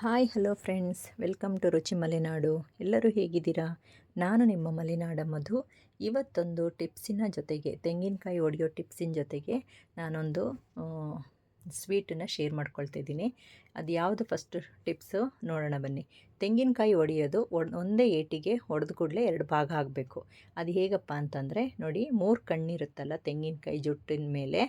Hi hello friends, welcome to Ruchi Malenadu. ಎಲ್ಲರೂ ಹೇಗಿದ್ದೀರಾ? ನಾನು ನಿಮ್ಮ ಮಲೆನಾಡ ಮಧು. ಇವತ್ತೊಂದು ಟಿಪ್ಸಿನ ಜೊತೆಗೆ, ತೆಂಗಿನಕಾಯಿ ಒಡೆಯೋ ಟಿಪ್ಸಿನ ಜೊತೆಗೆ ನಾನೊಂದು ಸ್ವೀಟನ್ನು ಶೇರ್ ಮಾಡ್ಕೊಳ್ತಿದ್ದೀನಿ. ಅದು ಯಾವುದು ಫಸ್ಟ್ ಟಿಪ್ಸು ನೋಡೋಣ ಬನ್ನಿ. ತೆಂಗಿನಕಾಯಿ ಒಡೆಯೋದು ಒಂದೇ ಏಟಿಗೆ ಹೊಡೆದ ಕೂಡಲೇ 2 ಭಾಗ ಆಗಬೇಕು. ಅದು ಹೇಗಪ್ಪ ಅಂತಂದರೆ ನೋಡಿ, 3 ಕಣ್ಣಿರುತ್ತಲ್ಲ ತೆಂಗಿನಕಾಯಿ ಜುಟ್ಟಿನ ಮೇಲೆ,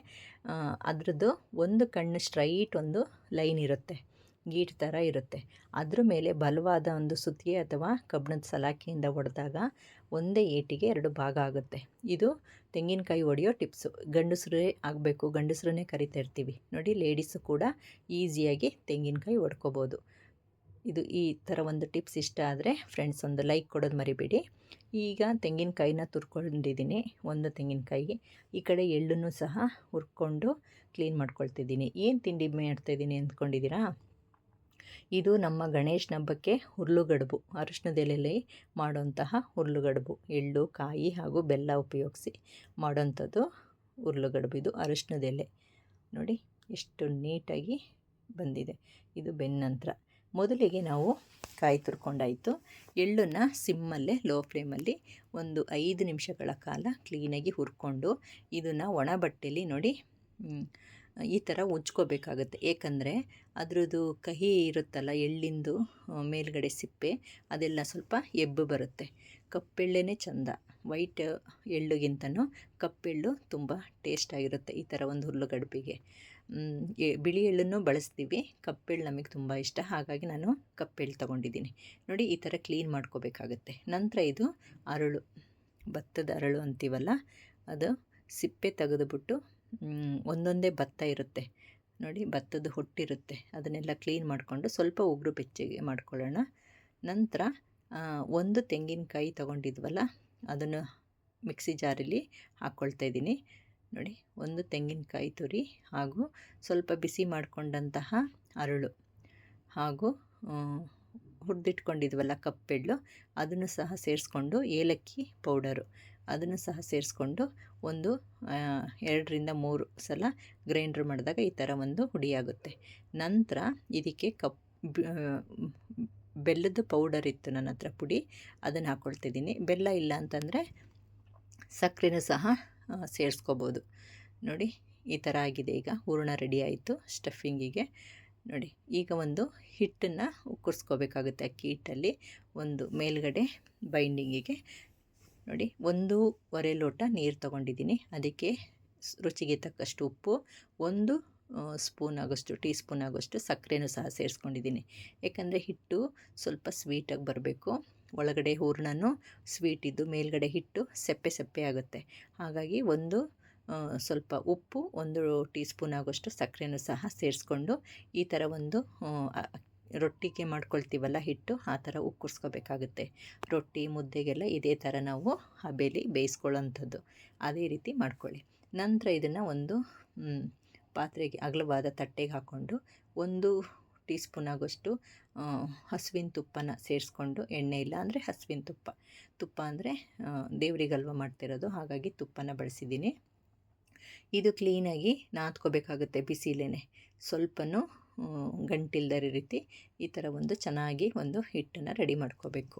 ಅದರದ್ದು ಒಂದು ಕಣ್ಣು ಸ್ಟ್ರೈಟ್ ಒಂದು ಲೈನ್ ಇರುತ್ತೆ, ಗೀಟ್ ಥರ ಇರುತ್ತೆ. ಅದ್ರ ಮೇಲೆ ಬಲವಾದ ಒಂದು ಸುತ್ತಿಗೆ ಅಥವಾ ಕಬ್ಬಿಣದ ಸಲಾಕೆಯಿಂದ ಹೊಡೆದಾಗ ಒಂದೇ ಏಟಿಗೆ 2 ಭಾಗ ಆಗುತ್ತೆ. ಇದು ತೆಂಗಿನಕಾಯಿ ಹೊಡೆಯೋ ಟಿಪ್ಸು. ಗಂಡಸರೇ ಆಗಬೇಕು, ಗಂಡಸರನ್ನೇ ಕರಿತಾ ಇರ್ತೀವಿ ನೋಡಿ. ಲೇಡೀಸು ಕೂಡ ಈಸಿಯಾಗಿ ತೆಂಗಿನಕಾಯಿ ಹೊಡ್ಕೋಬೋದು. ಇದು ಈ ಥರ ಒಂದು ಟಿಪ್ಸ್ ಇಷ್ಟ ಆದರೆ ಫ್ರೆಂಡ್ಸ್ ಒಂದು ಲೈಕ್ ಕೊಡೋದು ಮರಿಬೇಡಿ. ಈಗ ತೆಂಗಿನಕಾಯಿನ ತುರ್ಕೊಂಡಿದ್ದೀನಿ, ಒಂದು ತೆಂಗಿನಕಾಯಿ. ಈ ಕಡೆ ಎಳ್ಳನ್ನು ಸಹ ಹುರ್ಕೊಂಡು ಕ್ಲೀನ್ ಮಾಡ್ಕೊಳ್ತಿದ್ದೀನಿ. ಏನು ತಿಂಡಿ ಮಾಡ್ತಾಯಿದ್ದೀನಿ ಅಂದ್ಕೊಂಡಿದ್ದೀರಾ? ಇದು ನಮ್ಮ ಗಣೇಶನ ಹಬ್ಬಕ್ಕೆ ಹುರ್ಲುಗಡುಬು, ಅರಿಶಿಣದೆಲೆಯಲ್ಲಿ ಮಾಡೋಂತಹ ಹುರ್ಲುಗಡುಬು. ಎಳ್ಳು, ಕಾಯಿ ಹಾಗೂ ಬೆಲ್ಲ ಉಪಯೋಗಿಸಿ ಮಾಡೋಂಥದ್ದು ಹುರ್ಲುಗಡುಬು. ಇದು ಅರಿಶಿಣದೆಲೆ ನೋಡಿ ಎಷ್ಟು ನೀಟಾಗಿ ಬಂದಿದೆ. ಇದು ಬೆಂದ ನಂತರ ಮೊದಲಿಗೆ ನಾವು ಕಾಯಿ ತುರ್ಕೊಂಡಾಯಿತು. ಎಳ್ಳನ್ನು ಸಿಮ್ಮಲ್ಲೇ ಲೋ ಫ್ಲೇಮಲ್ಲಿ ಒಂದು 5 ನಿಮಿಷಗಳ ಕಾಲ ಕ್ಲೀನಾಗಿ ಹುರ್ಕೊಂಡು ಇದನ್ನು ಒಣ ಬಟ್ಟೆಯಲ್ಲಿ ನೋಡಿ ಈ ಥರ ಉಜ್ಕೋಬೇಕಾಗುತ್ತೆ. ಏಕೆಂದರೆ ಅದರದ್ದು ಕಹಿ ಇರುತ್ತಲ್ಲ, ಎಳ್ಳಿಂದು ಮೇಲ್ಗಡೆ ಸಿಪ್ಪೆ, ಅದೆಲ್ಲ ಸ್ವಲ್ಪ ಎಬ್ಬು ಬರುತ್ತೆ. ಕಪ್ಪೆಳ್ಳೆನೇ ಚೆಂದ, ವೈಟ್ ಎಳ್ಳುಗಿಂತನೂ ಕಪ್ಪೆಳ್ಳು ತುಂಬ ಟೇಸ್ಟಾಗಿರುತ್ತೆ ಈ ಥರ ಒಂದು ಹುರ್ಲುಗಡುಬಿಗೆ. ಬಿಳಿ ಎಳ್ಳನ್ನು ಬಳಸ್ತೀವಿ, ಕಪ್ಪೆಳ್ಳು ನಮಗೆ ತುಂಬ ಇಷ್ಟ, ಹಾಗಾಗಿ ನಾನು ಕಪ್ಪೆಳ್ಳು ತೊಗೊಂಡಿದ್ದೀನಿ. ನೋಡಿ ಈ ಥರ ಕ್ಲೀನ್ ಮಾಡ್ಕೋಬೇಕಾಗುತ್ತೆ. ನಂತರ ಇದು ಅರಳು, ಭತ್ತದ ಅರಳು ಅಂತೀವಲ್ಲ, ಅದು ಸಿಪ್ಪೆ ತೆಗೆದುಬಿಟ್ಟು ಒಂದೊಂದೇ ಭತ್ತ ಇರುತ್ತೆ ನೋಡಿ, ಭತ್ತದ ಹೊಟ್ಟಿರುತ್ತೆ, ಅದನ್ನೆಲ್ಲ ಕ್ಲೀನ್ ಮಾಡಿಕೊಂಡು ಸ್ವಲ್ಪ ಉಗುರು ಬೆಚ್ಚಗೆ ಮಾಡ್ಕೊಳ್ಳೋಣ. ನಂತರ ಒಂದು ತೆಂಗಿನಕಾಯಿ ತೊಗೊಂಡಿದ್ವಲ್ಲ, ಅದನ್ನು ಮಿಕ್ಸಿ ಜಾರಲ್ಲಿ ಹಾಕ್ಕೊಳ್ತಾಯಿದ್ದೀನಿ ನೋಡಿ. ಒಂದು ತೆಂಗಿನಕಾಯಿ ತುರಿ ಹಾಗೂ ಸ್ವಲ್ಪ ಬಿಸಿ ಮಾಡಿಕೊಂಡಂತಹ ಅರಳು ಹಾಗೂ ಹುರಿದಿಟ್ಕೊಂಡಿದ್ವಲ್ಲ ಕಪ್ಪೆಳ್ಳು, ಅದನ್ನು ಸಹ ಸೇರಿಸ್ಕೊಂಡು, ಏಲಕ್ಕಿ ಪೌಡರು ಅದನ್ನು ಸಹ ಸೇರಿಸ್ಕೊಂಡು ಒಂದು 2ರಿಂದ 3 ಸಲ ಗ್ರೈಂಡ್ರ್ ಮಾಡಿದಾಗ ಈ ಥರ ಒಂದು ಹುಡಿಯಾಗುತ್ತೆ. ನಂತರ ಇದಕ್ಕೆ ಬೆಲ್ಲದ ಪೌಡರ್ ಇತ್ತು ನನ್ನ ಹತ್ರ, ಪುಡಿ, ಅದನ್ನು ಹಾಕ್ಕೊಳ್ತಿದ್ದೀನಿ. ಬೆಲ್ಲ ಇಲ್ಲ ಅಂತಂದರೆ ಸಕ್ಕರೆನೂ ಸಹ ಸೇರಿಸ್ಕೋಬೋದು ನೋಡಿ. ಈ ಥರ ಆಗಿದೆ. ಈಗ ಹೂರಣ ರೆಡಿ ಆಯಿತು ಸ್ಟಫಿಂಗಿಗೆ ನೋಡಿ. ಈಗ ಒಂದು ಹಿಟ್ಟನ್ನು ಕುದಿಸ್ಕೋಬೇಕಾಗುತ್ತೆ. ಅಕ್ಕಿ ಹಿಟ್ಟಲ್ಲಿ ಒಂದು ಮೇಲ್ಗಡೆ ಬೈಂಡಿಂಗಿಗೆ ನೋಡಿ 1.5 ಲೋಟ ನೀರು ತೊಗೊಂಡಿದ್ದೀನಿ. ಅದಕ್ಕೆ ರುಚಿಗೆ ತಕ್ಕಷ್ಟು ಉಪ್ಪು, 1 ಸ್ಪೂನ್ ಆಗೋಷ್ಟು, ಟೀ ಸ್ಪೂನ್ ಆಗೋಷ್ಟು ಸಕ್ಕರೆನೂ ಸಹ ಸೇರಿಸ್ಕೊಂಡಿದ್ದೀನಿ. ಏಕೆಂದರೆ ಹಿಟ್ಟು ಸ್ವಲ್ಪ ಸ್ವೀಟಾಗಿ ಬರಬೇಕು. ಒಳಗಡೆ ಹೂರಣನೂ ಸ್ವೀಟ್ ಇದ್ದು ಮೇಲ್ಗಡೆ ಹಿಟ್ಟು ಸಪ್ಪೆ ಸಪ್ಪೆ ಆಗುತ್ತೆ. ಹಾಗಾಗಿ ಸ್ವಲ್ಪ ಉಪ್ಪು, 1 ಟೀ ಸ್ಪೂನ್ ಆಗೋಷ್ಟು ಸಕ್ಕರೆನೂ ಸಹ ಸೇರಿಸ್ಕೊಂಡು ಈ ಥರ ಒಂದು ರೊಟ್ಟಿಗೆ ಮಾಡ್ಕೊಳ್ತೀವಲ್ಲ ಹಿಟ್ಟು, ಆ ಥರ ಉಕ್ಕುರ್ಸ್ಕೋಬೇಕಾಗುತ್ತೆ. ರೊಟ್ಟಿ ಮುದ್ದೆಗೆಲ್ಲ ಇದೇ ಥರ ನಾವು ಹಬೆಯಲ್ಲಿ ಬೇಯಿಸ್ಕೊಳ್ಳೋಂಥದ್ದು, ಅದೇ ರೀತಿ ಮಾಡ್ಕೊಳ್ಳಿ. ನಂತರ ಇದನ್ನು ಒಂದು ಪಾತ್ರೆಗೆ, ಅಗಲವಾದ ತಟ್ಟೆಗೆ ಹಾಕ್ಕೊಂಡು 1 ಟೀ ಸ್ಪೂನ್ ಆಗೋಷ್ಟು ಹಸುವಿನ ತುಪ್ಪನ ಸೇರಿಸ್ಕೊಂಡು, ಎಣ್ಣೆ ಇಲ್ಲ ಅಂದರೆ ಹಸುವಿನ ತುಪ್ಪ ಅಂದರೆ ದೇವರಿಗಲ್ವ ಮಾಡ್ತಿರೋದು, ಹಾಗಾಗಿ ತುಪ್ಪನ ಬಳಸಿದ್ದೀನಿ. ಇದು ಕ್ಲೀನಾಗಿ ನಾದ್ಕೋಬೇಕಾಗುತ್ತೆ ಬಿಸಿಲೇನೆ, ಸ್ವಲ್ಪನೂ ಗಂಟಿಲ್ದರ ರೀತಿ ಈ ಥರ ಒಂದು ಚೆನ್ನಾಗಿ ಒಂದು ಹಿಟ್ಟನ್ನು ರೆಡಿ ಮಾಡ್ಕೋಬೇಕು.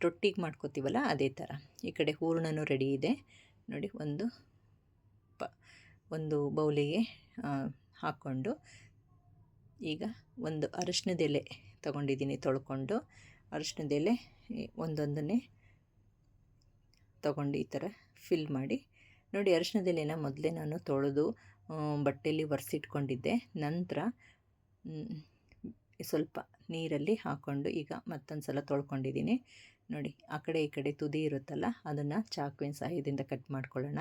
ರೊಟ್ಟಿಗೆ ಮಾಡ್ಕೋತೀವಲ್ಲ ಅದೇ ಥರ. ಈ ಕಡೆ ಹೂರಣನೂ ರೆಡಿ ಇದೆ ನೋಡಿ. ಒಂದು ಬೌಲಿಗೆ ಹಾಕ್ಕೊಂಡು, ಈಗ ಒಂದು ಅರಿಶಿಣದೆಲೆ ತೊಗೊಂಡಿದ್ದೀನಿ ತೊಳ್ಕೊಂಡು. ಅರಿಶಿಣದೆಲೆ ಒಂದೊಂದನ್ನೇ ತೊಗೊಂಡು ಈ ಥರ ಫಿಲ್ ಮಾಡಿ ನೋಡಿ. ಅರಿಶಿಣದೆಲೆನ ಮೊದಲೇ ನಾನು ತೊಳೆದು ಬಟ್ಟೆಯಲ್ಲಿ ಒರೆಸಿಟ್ಕೊಂಡಿದ್ದೆ. ನಂತರ ಸ್ವಲ್ಪ ನೀರಲ್ಲಿ ಹಾಕ್ಕೊಂಡು ಈಗ ಮತ್ತೊಂದು ಸಲ ತೊಳ್ಕೊಂಡಿದ್ದೀನಿ ನೋಡಿ. ಆ ಕಡೆ ಈ ಕಡೆ ತುದಿ ಇರುತ್ತಲ್ಲ, ಅದನ್ನು ಚಾಕುವಿನ ಸಹಾಯದಿಂದ ಕಟ್ ಮಾಡ್ಕೊಳ್ಳೋಣ,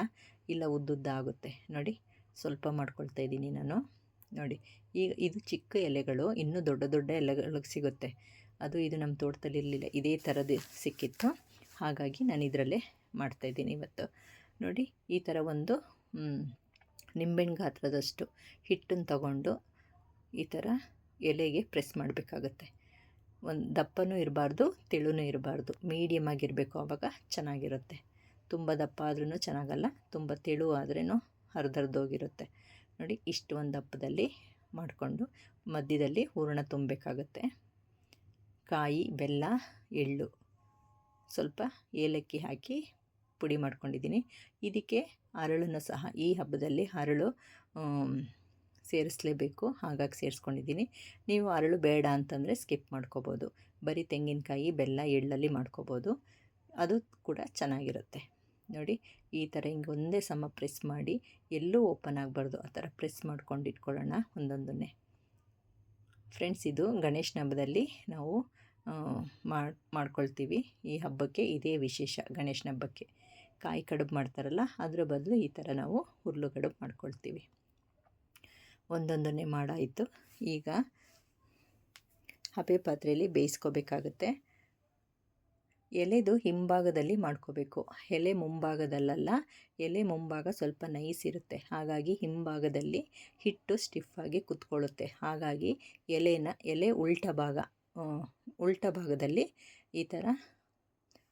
ಇಲ್ಲ ಉದ್ದುದ್ದ ಆಗುತ್ತೆ ನೋಡಿ. ಸ್ವಲ್ಪ ಮಾಡ್ಕೊಳ್ತಾ ಇದ್ದೀನಿ ನಾನು ನೋಡಿ. ಈಗ ಇದು ಚಿಕ್ಕ ಎಲೆಗಳು, ಇನ್ನೂ ದೊಡ್ಡ ದೊಡ್ಡ ಎಲೆಗಳಿಗೆ ಸಿಗುತ್ತೆ. ಇದು ನಮ್ಮ ತೋಟದಲ್ಲಿ ಇರಲಿಲ್ಲ, ಇದೇ ಥರದ್ದು ಸಿಕ್ಕಿತ್ತು, ಹಾಗಾಗಿ ನಾನು ಇದರಲ್ಲೇ ಮಾಡ್ತಾಯಿದ್ದೀನಿ ಇವತ್ತು ನೋಡಿ. ಈ ಥರ ಒಂದು ನಿಂಬೆಹಣ್ಣು ಗಾತ್ರದಷ್ಟು ಹಿಟ್ಟನ್ನು ತಗೊಂಡು ಈ ಥರ ಎಲೆಗೆ ಪ್ರೆಸ್ ಮಾಡಬೇಕಾಗತ್ತೆ. ಒಂದು ದಪ್ಪನೂ ಇರಬಾರ್ದು, ತೆಳುನೂ ಇರಬಾರ್ದು, ಮೀಡಿಯಮ್ ಆಗಿರಬೇಕು, ಆವಾಗ ಚೆನ್ನಾಗಿರುತ್ತೆ. ತುಂಬ ದಪ್ಪ ಆದ್ರೂ ಚೆನ್ನಾಗಲ್ಲ, ತುಂಬ ತೆಳು ಆದ್ರೂ ಹರಿದೋಗಿರುತ್ತೆ ನೋಡಿ. ಇಷ್ಟು ಒಂದು ದಪ್ಪದಲ್ಲಿ ಮಾಡಿಕೊಂಡು ಮಧ್ಯದಲ್ಲಿ ಹೂರಣ ತುಂಬಬೇಕಾಗತ್ತೆ. ಕಾಯಿ, ಬೆಲ್ಲ, ಎಳ್ಳು, ಸ್ವಲ್ಪ ಏಲಕ್ಕಿ ಹಾಕಿ ಪುಡಿ ಮಾಡ್ಕೊಂಡಿದ್ದೀನಿ. ಇದಕ್ಕೆ ಹರಳನ್ನು ಸಹ ಈ ಹಬ್ಬದಲ್ಲಿ ಹರಳು ಸೇರಿಸಲೇಬೇಕು, ಹಾಗಾಗಿ ಸೇರಿಸ್ಕೊಂಡಿದ್ದೀನಿ. ನೀವು ಹರಳು ಬೇಡ ಅಂತಂದರೆ ಸ್ಕಿಪ್ ಮಾಡ್ಕೋಬೋದು. ಬರೀ ತೆಂಗಿನಕಾಯಿ, ಬೆಲ್ಲ, ಎಳ್ಳಲ್ಲಿ ಮಾಡ್ಕೋಬೋದು, ಅದು ಕೂಡ ಚೆನ್ನಾಗಿರುತ್ತೆ. ನೋಡಿ, ಈ ಥರ ಹಿಂಗೆ ಒಂದೇ ಸಮ ಪ್ರೆಸ್ ಮಾಡಿ, ಎಲ್ಲೂ ಓಪನ್ ಆಗಬಾರ್ದು, ಆ ಥರ ಪ್ರೆಸ್ ಮಾಡ್ಕೊಂಡು ಇಟ್ಕೊಳ್ಳೋಣ ಒಂದೊಂದನ್ನೇ. ಫ್ರೆಂಡ್ಸ್, ಇದು ಗಣೇಶನ ಹಬ್ಬದಲ್ಲಿ ನಾವು ಮಾಡ್ಕೊಳ್ತೀವಿ. ಈ ಹಬ್ಬಕ್ಕೆ ಇದೇ ವಿಶೇಷ. ಗಣೇಶನ ಹಬ್ಬಕ್ಕೆ ಕಾಯಿ ಕಡುಬು ಮಾಡ್ತಾರಲ್ಲ, ಅದರ ಬದಲು ಈ ಥರ ನಾವು ಹುರ್ಲು ಕಡುಬು ಮಾಡ್ಕೊಳ್ತೀವಿ. ಒಂದೊಂದನ್ನೇ ಮಾಡಾಯಿತು. ಈಗ ಹಬೆ ಪಾತ್ರೆಯಲ್ಲಿ ಬೇಯಿಸ್ಕೋಬೇಕಾಗುತ್ತೆ. ಎಲೆದು ಹಿಂಭಾಗದಲ್ಲಿ ಮಾಡ್ಕೋಬೇಕು, ಎಲೆ ಮುಂಭಾಗದಲ್ಲ. ಎಲೆ ಮುಂಭಾಗ ಸ್ವಲ್ಪ ನೈಸ್ ಇರುತ್ತೆ, ಹಾಗಾಗಿ ಹಿಂಭಾಗದಲ್ಲಿ ಹಿಟ್ಟು ಸ್ಟಿಫಾಗಿ ಕುತ್ಕೊಳ್ಳುತ್ತೆ. ಹಾಗಾಗಿ ಎಲೆ ಉಲ್ಟ ಭಾಗದಲ್ಲಿ ಈ ಥರ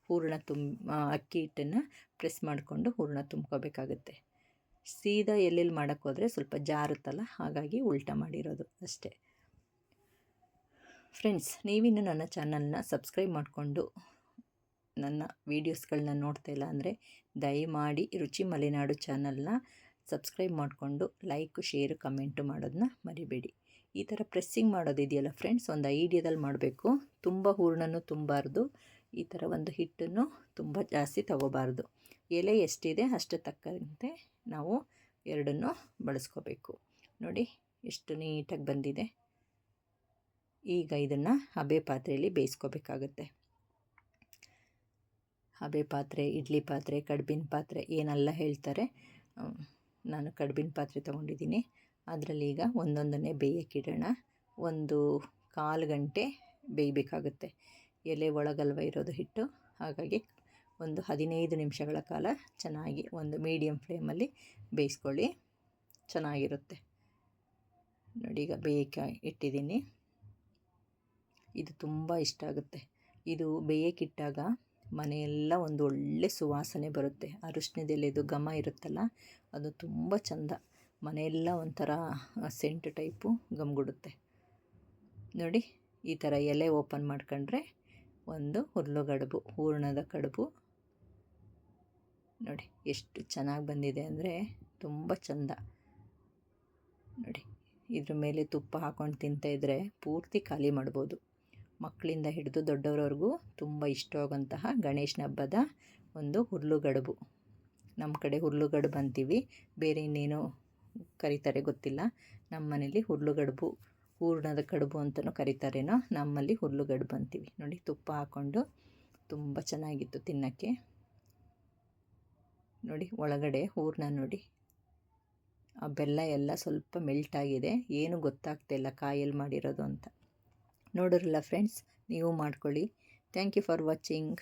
ಹೂರಣ ಅಕ್ಕಿ ಹಿಟ್ಟನ್ನು ಪ್ರೆಸ್ ಮಾಡಿಕೊಂಡು ಹೂರಣ ತುಂಬ್ಕೋಬೇಕಾಗುತ್ತೆ. ಸೀದಾ ಎಲ್ಲೆಲ್ಲಿ ಮಾಡೋಕ್ಕೋದ್ರೆ ಸ್ವಲ್ಪ ಜಾರುತ್ತಲ್ಲ, ಹಾಗಾಗಿ ಉಲ್ಟ ಮಾಡಿರೋದು ಅಷ್ಟೇ. ಫ್ರೆಂಡ್ಸ್, ನೀವಿನ್ನು ನನ್ನ ಚಾನಲ್ನ ಸಬ್ಸ್ಕ್ರೈಬ್ ಮಾಡಿಕೊಂಡು ನನ್ನ ವೀಡಿಯೋಸ್ಗಳನ್ನ ನೋಡ್ತಾ ಇಲ್ಲ ಅಂದರೆ ದಯಮಾಡಿ ರುಚಿ ಮಲೆನಾಡು ಚಾನಲ್ನ ಸಬ್ಸ್ಕ್ರೈಬ್ ಮಾಡಿಕೊಂಡು ಲೈಕು, ಶೇರು, ಕಮೆಂಟು ಮಾಡೋದನ್ನ ಮರಿಬೇಡಿ. ಈ ಥರ ಪ್ರೆಸ್ಸಿಂಗ್ ಮಾಡೋದಿದೆಯಲ್ಲ ಫ್ರೆಂಡ್ಸ್, ಒಂದು ಐಡಿಯಾದಲ್ಲಿ ಮಾಡಬೇಕು. ತುಂಬ ಹೂರಣನೂ ತುಂಬಾರ್ದು, ಈ ಥರ ಒಂದು ಹಿಟ್ಟನ್ನು ತುಂಬ ಜಾಸ್ತಿ ತಗೋಬಾರ್ದು. ಎಲೆ ಎಷ್ಟಿದೆ ಅಷ್ಟು ತಕ್ಕಂತೆ ನಾವು ಎರಡನ್ನೂ ಬಳಸ್ಕೋಬೇಕು. ನೋಡಿ ಎಷ್ಟು ನೀಟಾಗಿ ಬಂದಿದೆ. ಈಗ ಇದನ್ನು ಹಬೆ ಪಾತ್ರೆಯಲ್ಲಿ ಬೇಯಿಸ್ಕೋಬೇಕಾಗತ್ತೆ. ಹಬೆ ಪಾತ್ರೆ, ಇಡ್ಲಿ ಪಾತ್ರೆ, ಕಡುಬಿನ ಪಾತ್ರೆ ಏನೆಲ್ಲ ಹೇಳ್ತಾರೆ, ನಾನು ಕಡುಬಿನ ಪಾತ್ರೆ ತೊಗೊಂಡಿದ್ದೀನಿ. ಅದರಲ್ಲಿ ಈಗ ಒಂದೊಂದನ್ನೇ ಬೇಯಕ್ಕಿಡೋಣ. 1/4 ಗಂಟೆ ಬೇಯಬೇಕಾಗುತ್ತೆ. ಎಲೆ ಒಳಗಲ್ವ ಇರೋದು ಹಿಟ್ಟು, ಹಾಗಾಗಿ ಒಂದು 15 ನಿಮಿಷಗಳ ಕಾಲ ಚೆನ್ನಾಗಿ ಒಂದು ಮೀಡಿಯಮ್ ಫ್ಲೇಮಲ್ಲಿ ಬೇಯಿಸ್ಕೊಳ್ಳಿ, ಚೆನ್ನಾಗಿರುತ್ತೆ. ನೋಡಿ, ಈಗ ಬೇಯಕ್ಕೆ ಇಟ್ಟಿದ್ದೀನಿ. ಇದು ತುಂಬ ಇಷ್ಟ ಆಗುತ್ತೆ. ಇದು ಬೇಯಕ್ಕಿಟ್ಟಾಗ ಮನೆಯೆಲ್ಲ ಒಂದು ಒಳ್ಳೆ ಸುವಾಸನೆ ಬರುತ್ತೆ. ಅರಿಶಿಣದ ಎಲೆದು ಘಮ ಇರುತ್ತಲ್ಲ, ಅದು ತುಂಬ ಚೆಂದ. ಮನೆಯೆಲ್ಲ ಒಂಥರ ಸೆಂಟ್ ಟೈಪು ಗಮ್ಗುಡುತ್ತೆ. ನೋಡಿ, ಈ ಥರ ಎಲೆ ಓಪನ್ ಮಾಡ್ಕೊಂಡ್ರೆ ಒಂದು ಹುರ್ಲುಗಡುಬು, ಹೂರಣದ ಕಡುಬು. ನೋಡಿ ಎಷ್ಟು ಚೆನ್ನಾಗಿ ಬಂದಿದೆ ಅಂದರೆ ತುಂಬ ಚೆಂದ. ನೋಡಿ, ಇದ್ರ ಮೇಲೆ ತುಪ್ಪ ಹಾಕ್ಕೊಂಡು ತಿಂತಾಯಿದ್ರೆ ಪೂರ್ತಿ ಖಾಲಿ ಮಾಡ್ಬೋದು. ಮಕ್ಕಳಿಂದ ಹಿಡಿದು ದೊಡ್ಡವರವರೆಗೂ ತುಂಬ ಇಷ್ಟವಾಗುವಂತಹ ಗಣೇಶನ ಹಬ್ಬದ ಒಂದು ಹುರ್ಲುಗಡುಬು. ನಮ್ಮ ಕಡೆ ಹುರ್ಲುಗಡುಬು ಅಂತೀವಿ, ಬೇರೆ ಇನ್ನೇನೋ ಕರೀತಾರೆ ಗೊತ್ತಿಲ್ಲ. ನಮ್ಮ ಮನೇಲಿ ಹುರ್ಲುಗಡುಬು, ಹೂರಣದ ಕಡುಬು ಅಂತಲೂ ಕರೀತಾರೇನೋ, ನಮ್ಮಲ್ಲಿ ಹುರ್ಲುಗಡುಬು ಅಂತೀವಿ. ನೋಡಿ, ತುಪ್ಪ ಹಾಕ್ಕೊಂಡು ತುಂಬ ಚೆನ್ನಾಗಿತ್ತು ತಿನ್ನೋಕ್ಕೆ. ನೋಡಿ, ಒಳಗಡೆ ಹೂರಣ ನೋಡಿ, ಆ ಬೆಲ್ಲ ಎಲ್ಲ ಸ್ವಲ್ಪ ಮೆಲ್ಟಾಗಿದೆ, ಏನು ಗೊತ್ತಾಗ್ತಾಯಿಲ್ಲ ಕಾಯಲ್ಲಿ ಮಾಡಿರೋದು ಅಂತ. ನೋಡಿರಲ್ಲ ಫ್ರೆಂಡ್ಸ್, ನೀವು ಮಾಡ್ಕೊಳ್ಳಿ. Thank you for watching.